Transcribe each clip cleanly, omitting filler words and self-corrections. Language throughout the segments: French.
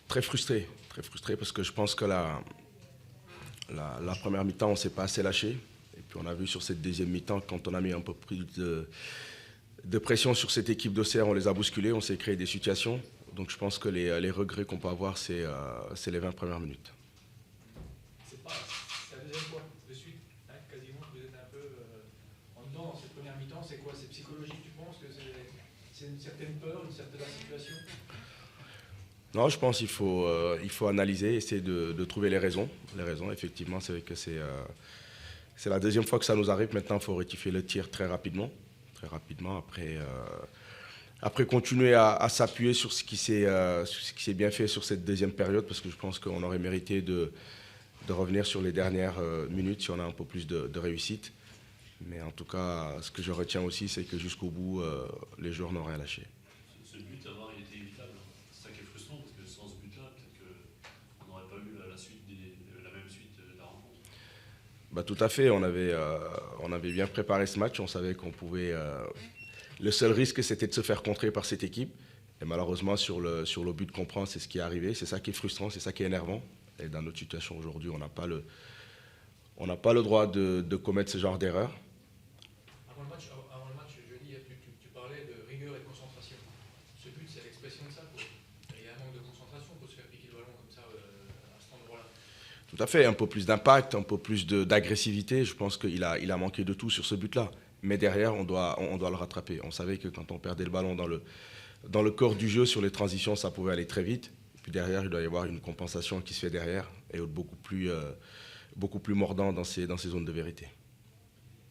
très frustré parce que je pense que la première mi-temps, on ne s'est pas assez lâché. Et puis on a vu sur cette deuxième mi-temps, quand on a mis un peu plus de pression sur cette équipe d'Auxerre, on les a bousculés, on s'est créé des situations. Donc je pense que les regrets qu'on peut avoir, c'est les 20 premières minutes. C'est la deuxième fois de suite, hein, quasiment, vous êtes un peu en dedans dans cette première mi-temps. C'est quoi? C'est psychologique, tu penses que c'est une certaine peur, une certaine situation? Non, je pense qu'il faut analyser, essayer de trouver les raisons. Les raisons, effectivement, c'est vrai que c'est la deuxième fois que ça nous arrive. Maintenant, il faut rectifier le tir très rapidement. Très rapidement. Après continuer à s'appuyer sur ce qui s'est bien fait sur cette deuxième période, parce que je pense qu'on aurait mérité de revenir sur les dernières minutes si on a un peu plus de réussite. Mais en tout cas, ce que je retiens aussi, c'est que jusqu'au bout, les joueurs n'ont rien lâché. Ce but, avoir été évitable, c'est ça qui est frustrant, parce que sans ce but-là, peut-être qu'on n'aurait pas eu la même suite de la rencontre. Bah, tout à fait, on avait bien préparé ce match, on savait qu'on pouvait... le seul risque, c'était de se faire contrer par cette équipe. Et malheureusement, sur le but qu'on prend, c'est ce qui est arrivé. C'est ça qui est frustrant, c'est ça qui est énervant. Et dans notre situation aujourd'hui, on n'a pas le droit de commettre ce genre d'erreur. Avant le match jeudi, tu parlais de rigueur et de concentration. Ce but, c'est l'expression de ça, quoi. Il y a un manque de concentration pour se faire piquer le ballon comme ça à cet endroit-là. Tout à fait, un peu plus d'impact, un peu plus d'agressivité. Je pense qu'il a manqué de tout sur ce but-là. Mais derrière, on doit le rattraper. On savait que quand on perdait le ballon dans le corps du jeu, sur les transitions, ça pouvait aller très vite. Et puis derrière, il doit y avoir une compensation qui se fait derrière et beaucoup plus mordant dans ces zones de vérité.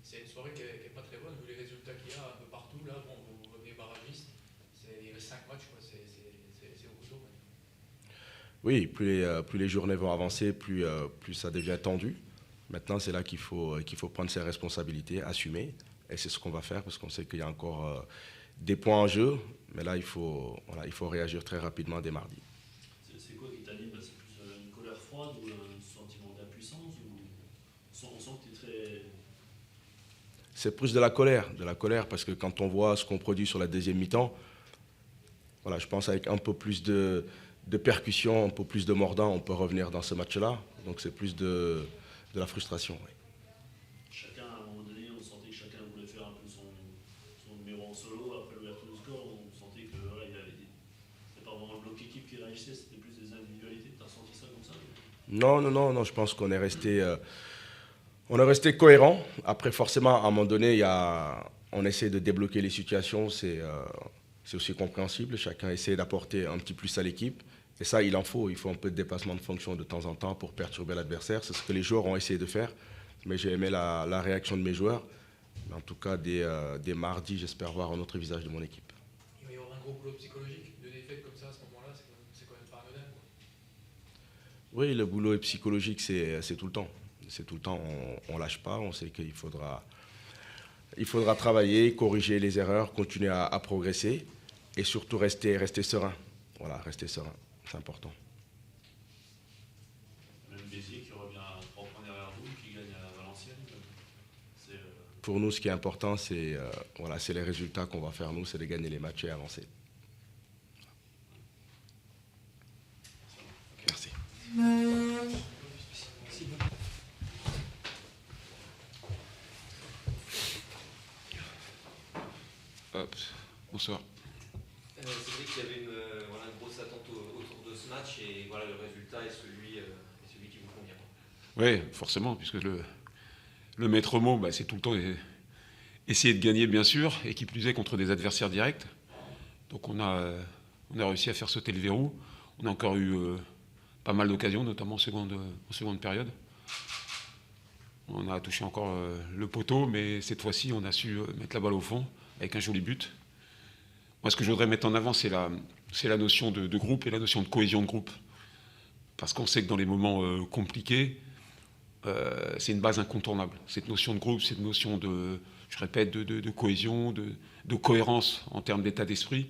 C'est une soirée qui n'est pas très bonne, vu les résultats qu'il y a un peu partout. Là, bon, vous revenez barragiste, il reste 5 matchs, quoi. C'est beaucoup d'eau. Oui, plus les journées vont avancer, plus ça devient tendu. Maintenant, c'est là qu'il faut prendre ses responsabilités, assumer. Et c'est ce qu'on va faire parce qu'on sait qu'il y a encore des points en jeu. Mais là, il faut réagir très rapidement dès mardi. C'est quoi qui t'anime? C'est plus une colère froide ou un sentiment d'impuissance on sent que tu es très... C'est plus de la colère parce que quand on voit ce qu'on produit sur la deuxième mi-temps, voilà, je pense avec un peu plus de percussion, un peu plus de mordant, on peut revenir dans ce match-là. Donc c'est plus de la frustration. Oui. Chacun, à un moment donné, on sentait que chacun voulait faire un peu son numéro en solo. Après l'ouverture du score, on sentait que voilà, c'était pas vraiment le bloc équipe qui réagissait, c'était plus des individualités. T'as ressenti ça comme ça? Non, je pense qu'on est resté cohérent. Après, forcément, à un moment donné, on essaie de débloquer les situations, c'est aussi compréhensible. Chacun essaie d'apporter un petit plus à l'équipe. Et ça, il faut un peu de dépassement de fonction de temps en temps pour perturber l'adversaire. C'est ce que les joueurs ont essayé de faire. Mais j'ai aimé la réaction de mes joueurs. Mais en tout cas, dès mardi, j'espère voir un autre visage de mon équipe. Il va y avoir un gros boulot psychologique. De défaite comme ça, à ce moment-là, c'est quand même pas anodin, quoi. Oui, le boulot psychologique, c'est tout le temps. C'est tout le temps, on ne lâche pas. On sait qu'il faudra travailler, corriger les erreurs, continuer à progresser et surtout rester serein. Voilà, rester serein. C'est important. Même Béziers qui revient 3 points derrière vous, qui gagne à Valenciennes. Pour nous, ce qui est important, c'est les résultats qu'on va faire, nous, c'est de gagner les matchs et avancer. Merci. Bonsoir. C'est vrai qu'il y avait une grosse attente autour de ce match et voilà, le résultat est celui qui vous convient. Oui, forcément, puisque le maître mot, c'est tout le temps essayer de gagner, bien sûr, et qui plus est contre des adversaires directs. Donc on a réussi à faire sauter le verrou. On a encore eu pas mal d'occasions, notamment en seconde période. On a touché encore le poteau, mais cette fois-ci, on a su mettre la balle au fond avec un joli but. Moi, ce que je voudrais mettre en avant, c'est la notion de groupe et la notion de cohésion de groupe. Parce qu'on sait que dans les moments compliqués, c'est une base incontournable. Cette notion de groupe, cette notion de cohésion, de cohérence en termes d'état d'esprit,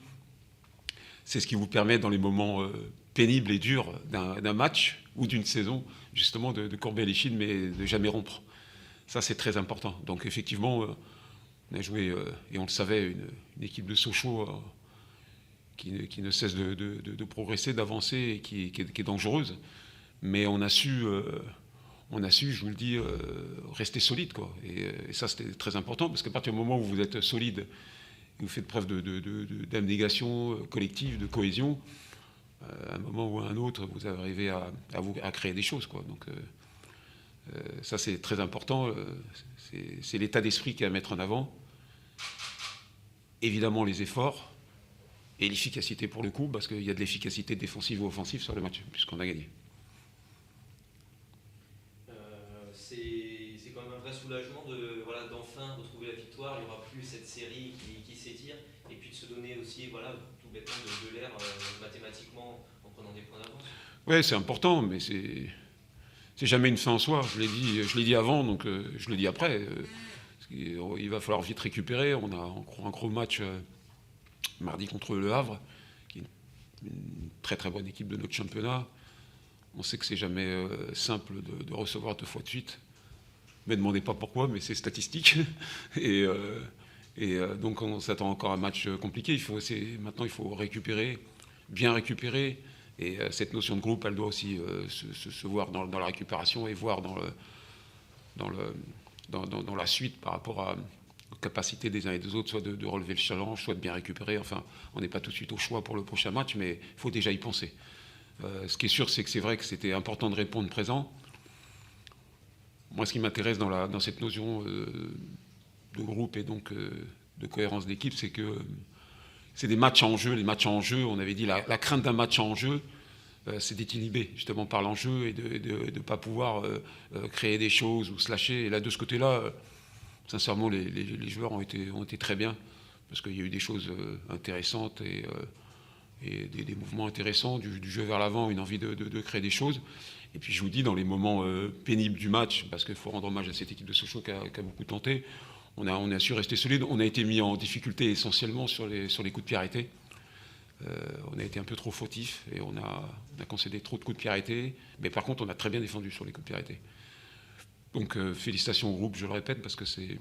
c'est ce qui vous permet, dans les moments pénibles et durs d'un match ou d'une saison, justement, de courber les chines, mais de jamais rompre. Ça, c'est très important. Donc, effectivement, on a joué, et on le savait, une équipe de Sochaux qui ne cesse de progresser, d'avancer et qui est dangereuse. Mais on a su, je vous le dis, rester solide, quoi. Et ça, c'était très important, parce qu'à partir du moment où vous êtes solide, et vous faites preuve d'abnégation collective, de cohésion, à un moment ou à un autre, vous arrivez à créer des choses, quoi. Donc ça, c'est très important. C'est l'état d'esprit qui est à mettre en avant. Évidemment, les efforts et l'efficacité pour le coup, parce qu'il y a de l'efficacité défensive ou offensive sur le match, puisqu'on a gagné. C'est quand même un vrai soulagement d'enfin retrouver la victoire. Il n'y aura plus cette série qui s'étire, et puis de se donner aussi, tout bêtement, de l'air mathématiquement en prenant des points d'avance. Oui, c'est important, mais c'est jamais une fin en soi. Je l'ai dit avant, donc je le dis après. Il va falloir vite récupérer. On a encore un gros match mardi contre Le Havre, qui est une très très bonne équipe de notre championnat. On sait que c'est jamais simple de recevoir 2 fois de suite. Ne me demandez pas pourquoi, mais c'est statistique. Et donc on s'attend encore à un match compliqué. Maintenant, il faut récupérer, bien récupérer. Et cette notion de groupe, elle doit aussi se voir dans la récupération et voir dans la suite par rapport aux capacités des uns et des autres, soit de relever le challenge, soit de bien récupérer. Enfin, on n'est pas tout de suite au choix pour le prochain match, mais il faut déjà y penser. Ce qui est sûr, c'est que c'est vrai que c'était important de répondre présent. Moi, ce qui m'intéresse dans cette notion de groupe et donc de cohérence d'équipe, c'est que c'est des matchs en jeu. Les matchs en jeu, on avait dit la crainte d'un match en jeu, c'est d'être inhibé justement par l'enjeu et de ne pas pouvoir créer des choses ou se lâcher. Et là, de ce côté-là, sincèrement, les joueurs ont été très bien, parce qu'il y a eu des choses intéressantes et des mouvements intéressants, du jeu vers l'avant, une envie de créer des choses. Et puis je vous dis, dans les moments pénibles du match, parce qu'il faut rendre hommage à cette équipe de Sochaux qui a beaucoup tenté, on a su rester solide. On a été mis en difficulté essentiellement sur les coups de pied arrêtés. On a été un peu trop fautif et on a concédé trop de coups de pied arrêtés. Mais par contre, on a très bien défendu sur les coups de pied arrêtés. Donc félicitations au groupe, je le répète, parce que c'est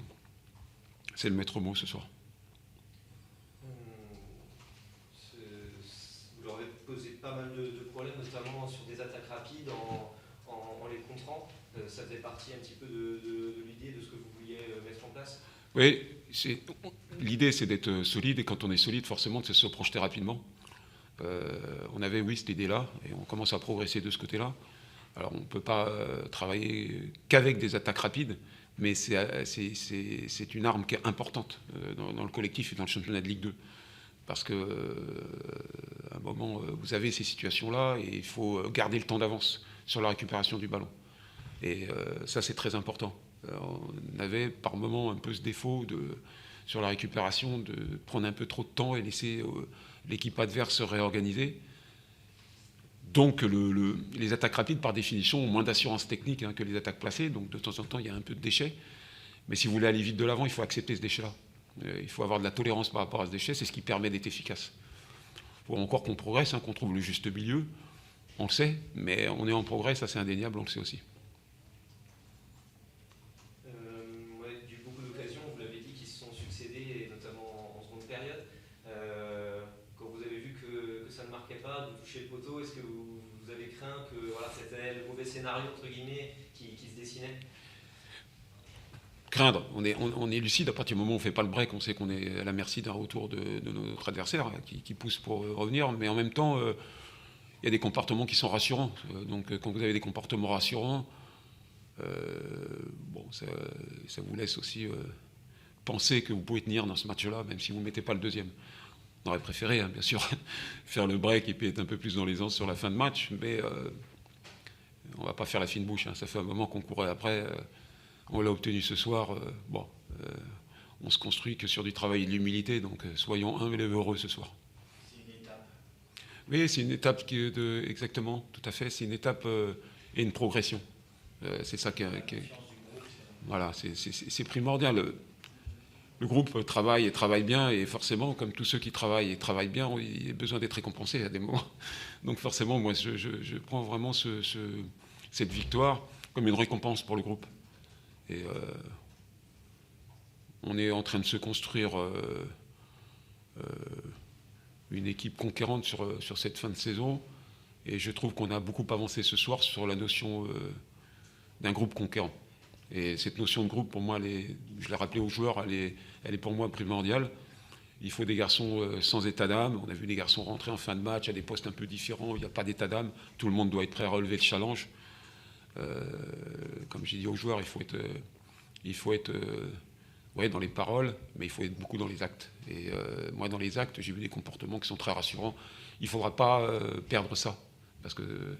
le maître mot ce soir. Vous leur avez posé pas mal de problèmes, notamment sur des attaques rapides en les contrant. Ça faisait partie un petit peu de l'idée de ce que vous vouliez mettre en place. Oui, l'idée c'est d'être solide, et quand on est solide, forcément, c'est de se projeter rapidement. On avait, oui, cette idée-là, et on commence à progresser de ce côté-là. Alors on ne peut pas travailler qu'avec des attaques rapides, mais c'est une arme qui est importante dans le collectif et dans le championnat de Ligue 2. Parce qu'à un moment, vous avez ces situations-là et il faut garder le temps d'avance sur la récupération du ballon. Et ça, c'est très important. On avait par moment un peu ce défaut sur la récupération de prendre un peu trop de temps et laisser l'équipe adverse se réorganiser. Donc les attaques rapides, par définition, ont moins d'assurance technique que les attaques placées. Donc de temps en temps, il y a un peu de déchets. Mais si vous voulez aller vite de l'avant, il faut accepter ce déchet-là. Il faut avoir de la tolérance par rapport à ce déchet, c'est ce qui permet d'être efficace. Il faut encore qu'on progresse, qu'on trouve le juste milieu, on le sait, mais on est en progrès, ça c'est indéniable, on le sait aussi. Du beaucoup d'occasions, vous l'avez dit, qui se sont succédées, et notamment en seconde période. Quand vous avez vu que ça ne marquait pas, de toucher le poteau, est-ce que vous avez craint que c'était le mauvais scénario, entre guillemets, qui se dessinait ? Craindre, on est lucide. À partir du moment où on ne fait pas le break, on sait qu'on est à la merci d'un retour de notre adversaire qui pousse pour revenir, mais en même temps, il y a des comportements qui sont rassurants. Donc quand vous avez des comportements rassurants, ça vous laisse aussi penser que vous pouvez tenir dans ce match-là, même si vous ne mettez pas le deuxième. On aurait préféré, bien sûr, faire le break et puis être un peu plus dans l'aisance sur la fin de match, mais on ne va pas faire la fine bouche. Ça fait un moment qu'on courait après. On l'a obtenu ce soir. On se construit que sur du travail et de l'humilité, donc soyons humbles et heureux ce soir. C'est une étape. Oui, c'est une étape exactement, tout à fait. C'est une étape et une progression. C'est ça qui est voilà, c'est primordial. Le groupe travaille bien, et forcément, comme tous ceux qui travaillent et travaillent bien, il a besoin d'être récompensé à des moments. Donc forcément, moi, je prends vraiment cette victoire comme une récompense pour le groupe. Et on est en train de se construire une équipe conquérante sur cette fin de saison. Et je trouve qu'on a beaucoup avancé ce soir sur la notion d'un groupe conquérant. Et cette notion de groupe, pour moi, je l'ai rappelé aux joueurs, elle est pour moi primordiale. Il faut des garçons sans état d'âme. On a vu des garçons rentrer en fin de match à des postes un peu différents. Il n'y a pas d'état d'âme. Tout le monde doit être prêt à relever le challenge. Comme j'ai dit aux joueurs, il faut être dans les paroles, mais il faut être beaucoup dans les actes. Et moi, dans les actes, j'ai vu des comportements qui sont très rassurants. Il ne faudra pas perdre ça, parce que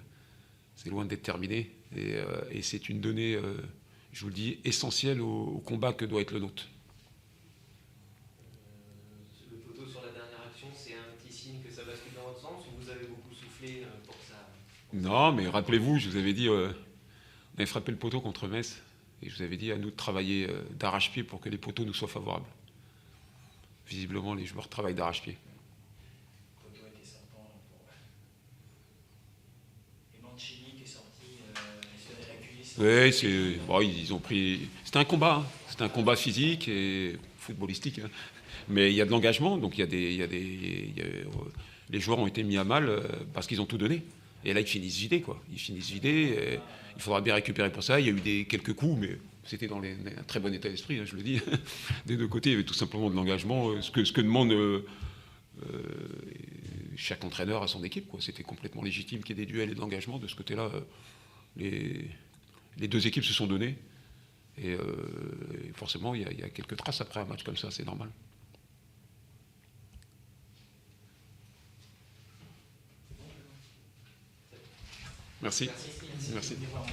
c'est loin d'être terminé. Et c'est une donnée, je vous le dis, essentielle au combat que doit être le nôtre. Le poteau sur la dernière action, c'est un petit signe que ça bascule dans votre sens, ou vous avez beaucoup soufflé pour que ça... Non, mais rappelez-vous, je vous avais dit, on avait frappé le poteau contre Metz, et je vous avais dit à nous de travailler d'arrache-pied pour que les poteaux nous soient favorables. Visiblement, les joueurs travaillent d'arrache-pied. Le poteau était sortant pour... Et Mancini qui est sorti sur les reculis. Oui, ils ont pris... C'était un combat, hein. C'était un combat physique et footballistique, hein. Mais il y a de l'engagement, donc les joueurs ont été mis à mal parce qu'ils ont tout donné. Et là, ils finissent vidés, quoi. Ils finissent vidés. Il faudra bien récupérer pour ça. Il y a eu quelques coups, mais c'était dans un très bon état d'esprit, hein, je le dis. Des deux côtés, il y avait tout simplement de l'engagement. Ce que demande chaque entraîneur à son équipe, quoi. C'était complètement légitime qu'il y ait des duels et de l'engagement. De ce côté-là, les deux équipes se sont données. Et forcément, il y a quelques traces après un match comme ça, c'est normal. Merci. Merci. Merci.